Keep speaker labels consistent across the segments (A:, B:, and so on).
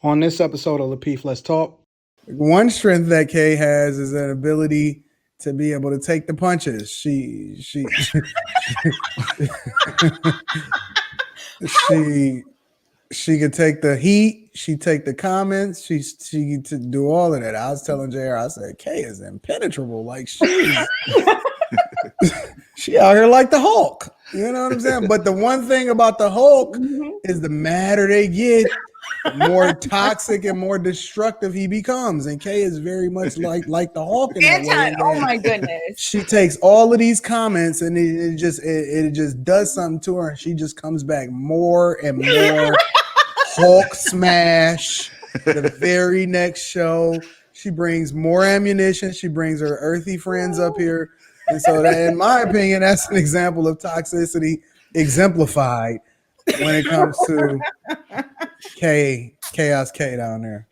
A: On this episode of Lapeef, Let's Talk.
B: One strength that Kay has is an ability to be able to take the punches. She could take the heat. She take the comments. She to do all of that. I was telling JR, I said, Kay is impenetrable. Like she out here like the Hulk. You know what I'm saying? But the one thing about the Hulk is the madder they get, the more toxic and more destructive he becomes. And Kay is very much like the Hulk in that way.
C: Oh my goodness.
B: She takes all of these comments and it just does something to her, and she just comes back more and more Hulk smash. The very next show, she brings more ammunition. She brings her earthy friends up here. And so that, in my opinion, that's an example of toxicity exemplified when it comes to Chaos K down there.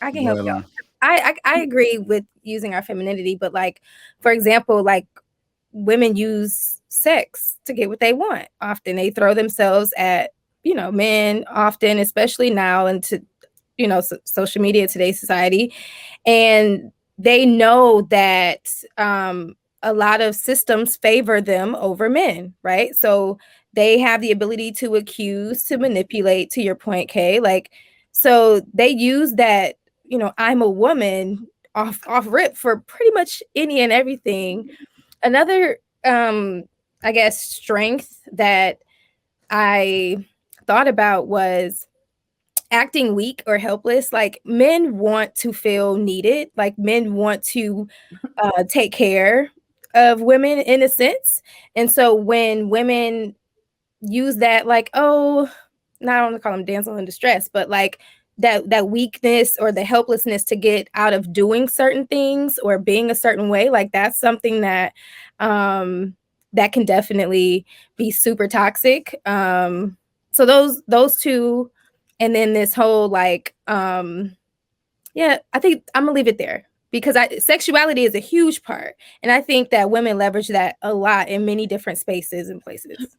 C: I can help y'all. I agree with using our femininity, but like, for example, like women use sex to get what they want. Often they throw themselves at, men often, especially now into, social media, today's society. And they know that a lot of systems favor them over men, right? So they have the ability to accuse, to manipulate, to your point, Kay. Like, so they use that, I'm a woman off rip for pretty much any and everything. Another, I guess, strength that I thought about was acting weak or helpless. Like, men want to feel needed. Like, men want to take care of women in a sense. And so when women use that, like, oh, not want to call them damsel in distress, but like that weakness or the helplessness to get out of doing certain things or being a certain way, like that's something that that can definitely be super toxic. So those two, and then this whole like I think I'm gonna leave it there, because sexuality is a huge part, and I think that women leverage that a lot in many different spaces and places.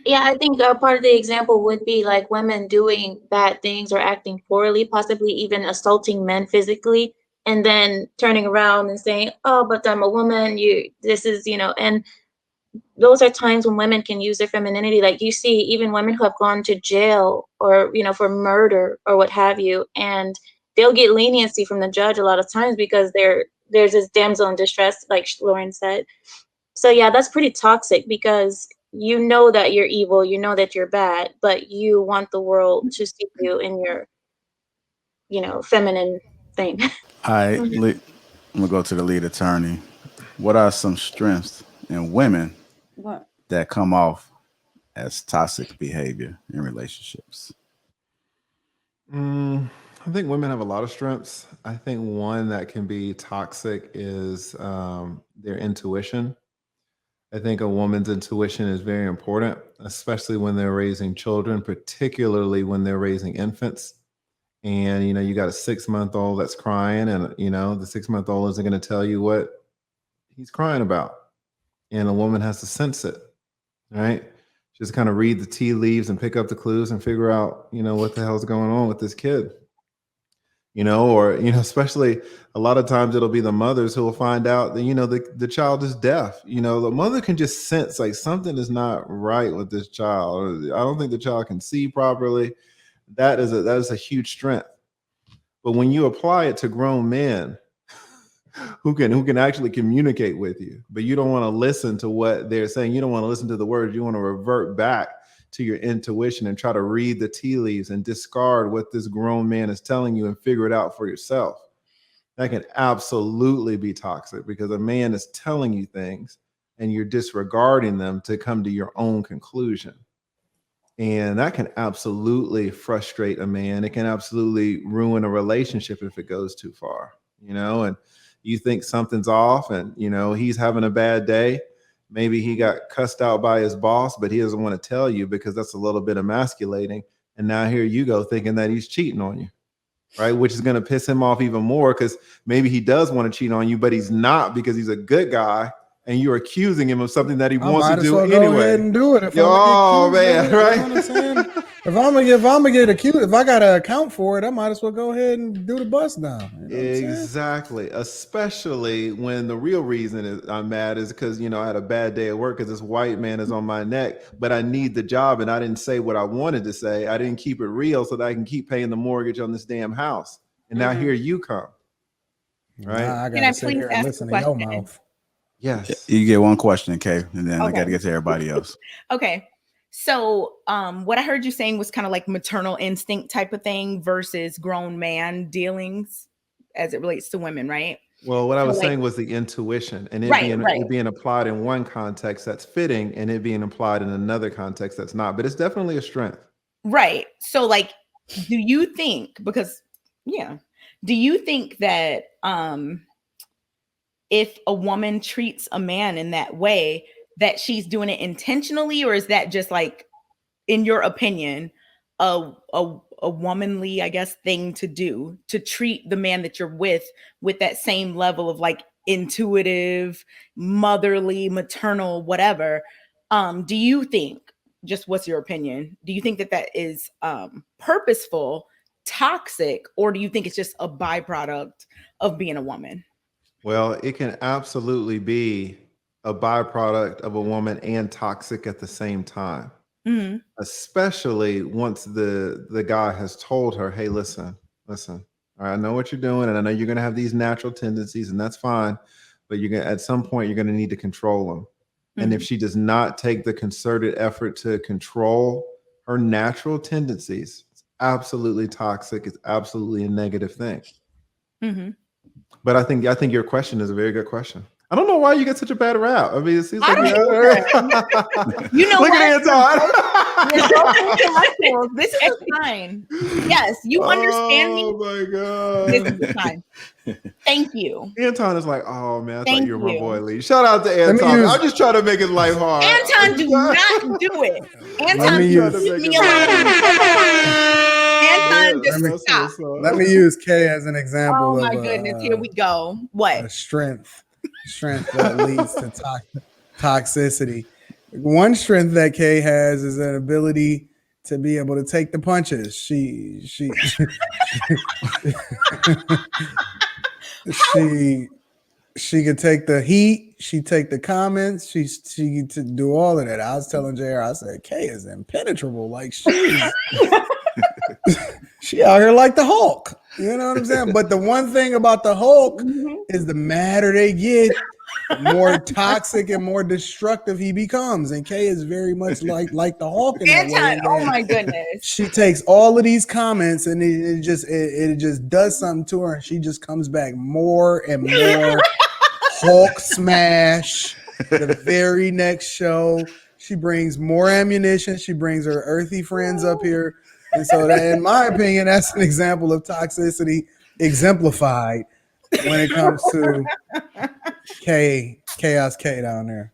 D: Yeah, I think part of the example would be like women doing bad things or acting poorly, possibly even assaulting men physically, and then turning around and saying, "Oh, but I'm a woman. This is, and those are times when women can use their femininity. Like you see, even women who have gone to jail or, for murder or what have you, and they'll get leniency from the judge a lot of times because there's this damsel in distress, like Lauren said. So yeah, that's pretty toxic, because you know that you're evil, you know that you're bad, but you want the world to see you in your, feminine thing.
E: I'm gonna go to the lead attorney. What are some strengths in women that come off as toxic behavior in relationships?
F: I think women have a lot of strengths. I think one that can be toxic is their intuition. I think a woman's intuition is very important, especially when they're raising children, particularly when they're raising infants. And, you got a 6-month-old that's crying, and, the 6-month-old isn't going to tell you what he's crying about. And a woman has to sense it, right? Just kind of read the tea leaves and pick up the clues and figure out, what the hell's going on with this kid. Or, especially a lot of times it'll be the mothers who will find out that, the child is deaf. The mother can just sense like something is not right with this child. I don't think the child can see properly. That is a huge strength. But when you apply it to grown men who can actually communicate with you, but you don't want to listen to what they're saying. You don't want to listen to the words. You want to revert back to your intuition and try to read the tea leaves and discard what this grown man is telling you and figure it out for yourself. That can absolutely be toxic, because a man is telling you things and you're disregarding them to come to your own conclusion. And that can absolutely frustrate a man. It can absolutely ruin a relationship if it goes too far, and you think something's off and, he's having a bad day. Maybe he got cussed out by his boss, but he doesn't want to tell you because that's a little bit emasculating. And now here you go thinking that he's cheating on you, right? Which is going to piss him off even more, because maybe he does want to cheat on you, but he's not, because he's a good guy and you're accusing him of something that he wants to do anyway.
B: Go ahead and do it.
E: Oh man, right?
B: If I'm gonna get accused, if I gotta account for it, I might as well go ahead and do the bust down. You know what I'm saying?
F: Exactly. Especially when the real reason is I'm mad is because, I had a bad day at work because this white man is on my neck, but I need the job and I didn't say what I wanted to say. I didn't keep it real so that I can keep paying the mortgage on this damn house. And now here you come. Right?
B: Nah, I
C: Can I
B: gotta sit
C: please
B: here and
C: ask a
B: listen to your
C: question?
B: mouth.
F: Yes.
E: You get one question, Kay, and then I
G: Okay.
E: got to get to everybody else.
G: Okay. So what I heard you saying was kind of like maternal instinct type of thing versus grown man dealings as it relates to women, right?
F: Well, what I
G: So,
F: was
G: like-
F: saying was the intuition and it
G: Right,
F: it being applied in one context that's fitting and it being applied in another context that's not. But it's definitely a strength.
G: Right. So like, do you think do you think that if a woman treats a man in that way, that she's doing it intentionally, or is that just like, in your opinion, a womanly, I guess, thing to do, to treat the man that you're with that same level of like intuitive, motherly, maternal, whatever? Do you think, just what's your opinion? Do you think that that is purposeful, toxic, or do you think it's just a byproduct of being a woman?
F: Well, it can absolutely be a byproduct of a woman and toxic at the same time.
G: Mm-hmm.
F: Especially once the guy has told her, hey, listen, all right, I know what you're doing, and I know you're gonna have these natural tendencies, and that's fine, but you're gonna at some point you're gonna need to control them. And if she does not take the concerted effort to control her natural tendencies, it's absolutely toxic. It's absolutely a negative thing.
G: Mm-hmm.
F: But I think your question is a very good question. I don't know why you get such a bad rap. I mean, it seems like
G: You know
F: look
G: what?
F: at Anton.
G: You're so intellectual. This is a sign. Yes, you understand me.
F: Oh my god!
G: This is a sign. Thank you.
F: Anton is like, oh man, I
G: Thank
F: thought you were my
G: you.
F: boy Lee. Shout out to Anton. I'm just trying to make his life hard.
G: Anton, do not do it. Anton, leave me alone. Anton, just stop.
B: Let me use Kay as an example.
G: Oh my
B: of
G: goodness, here we go. What?
B: A strength that leads to toxicity. One strength that Kay has is an ability to be able to take the punches. She could take the heat. She take the comments. She could do all of that. I was telling JR, I said, Kay is impenetrable. Like she out here like the Hulk. You know what I'm saying? But the one thing about the Hulk is the madder they get, the more toxic and more destructive he becomes. And Kay is very much like the Hulk in that way.
G: Oh my goodness.
B: She takes all of these comments and it just does something to her, and she just comes back more and more Hulk smash. The very next show, she brings more ammunition. She brings her earthy friends up here. And so that, in my opinion, that's an example of toxicity exemplified when it comes to Chaos K down there.